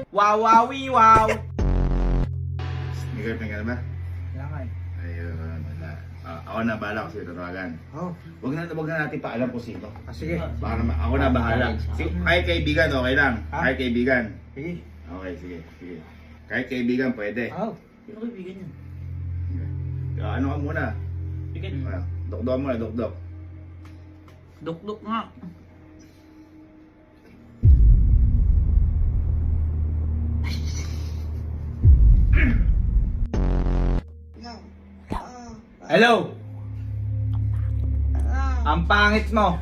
Wow, wow, wow. May girlfriend ka na ba? Kailangan. Ayun, wala. Ako na bahala ko sa'yo tatawagan. Oh. Huwag na natin paalam kung sino. Sige. Baka naman, ako na bahala. Kahit kaibigan, okay lang. Ha? Kahit kaibigan. Sige. Okay, sige, sige. Kahit kaibigan, pwede. Oh. Sino kaibigan yan? Ano ka muna? Bigan. Dokdok muna, dokdok. Duk-duk nga. Hello. Ang pangit mo.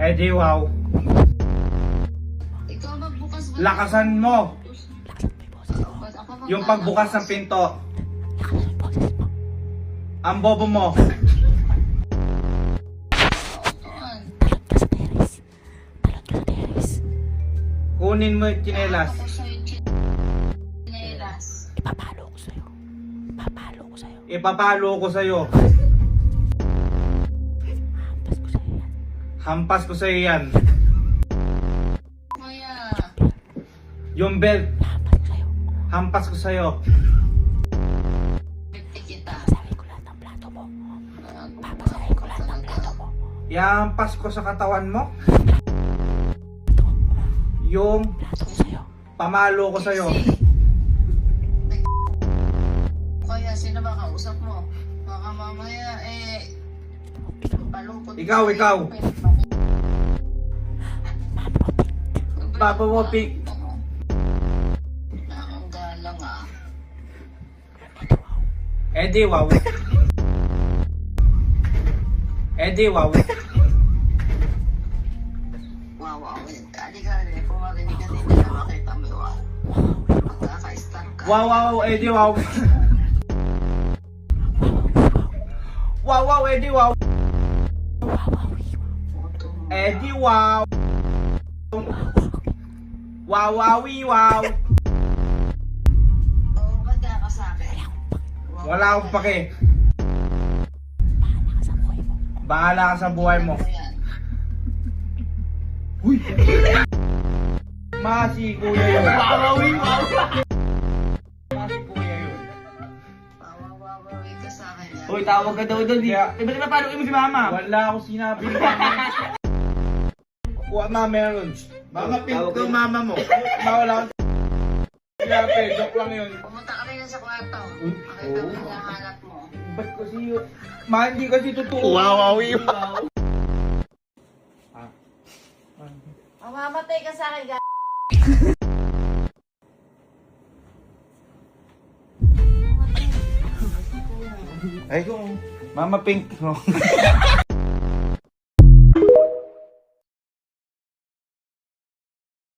Eddie, wow. Ikaw magbukas ba? Lakasan mo. Ako Yung pagbukas ng pinto. Ang bobo mo. Kunin mo yung tsinelas. Ako sa'yo chinelas. Ipapalo ko sa'yo. Ipapalo ko sa'yo. Ipapalo ko sa'yo. Hampas ko sa'yo yan. Hampas ko sa'yo yan. Kuya. Yung belt. Hampas ko sa'yo. Hampas ko sa'yo. Bigti kita. Papasahin ko lahat ng plato mo. Papasahin ko lahat ng plato mo. Ihampas ko sa katawan mo. Yung Plato ko sa'yo. pamalo ko sa'yo. Kuya, sino ba kausap mo? Baka mamaya palungkot. Ikaw, ikaw. Papa mo, Pink. Ang galang ah. Eddie, wow. Eddie, wow. Wow, wow. Kali-kali. Pumarinig ka din na makita mo. Wow. Magkaka-star ka. Wow, wow, Eddie, wow. Wow, wow, Eddie, wow. Eddie, wow. Wow, wow, wow. Oo, ba't ka sa akin? Wala akong pake. Bahala ka sa buhay mo. Bahala ka sa buhay mo. Yan. Uy! Masi, kuya yun. Wow, wow, wow. Masi, kuya yun. Wawawawi ka sa akin yan. Uy, tawag ka daw doon. Kaya- Ba't napapalo mo si mama? Wala akong sinabi. Kuha na meron. Mama, pink ko mama mo. Wala akong sinabi. Joke lang yun. Pumunta ka rin sa kwarto. Uy, Makita mo oo. yung hinahanap mo. Ba't kasi yun? Ma, hindi kasi totoo. Wow, wow, wow. Mamamatay ka sa akin, Ay, kung Mama Pink.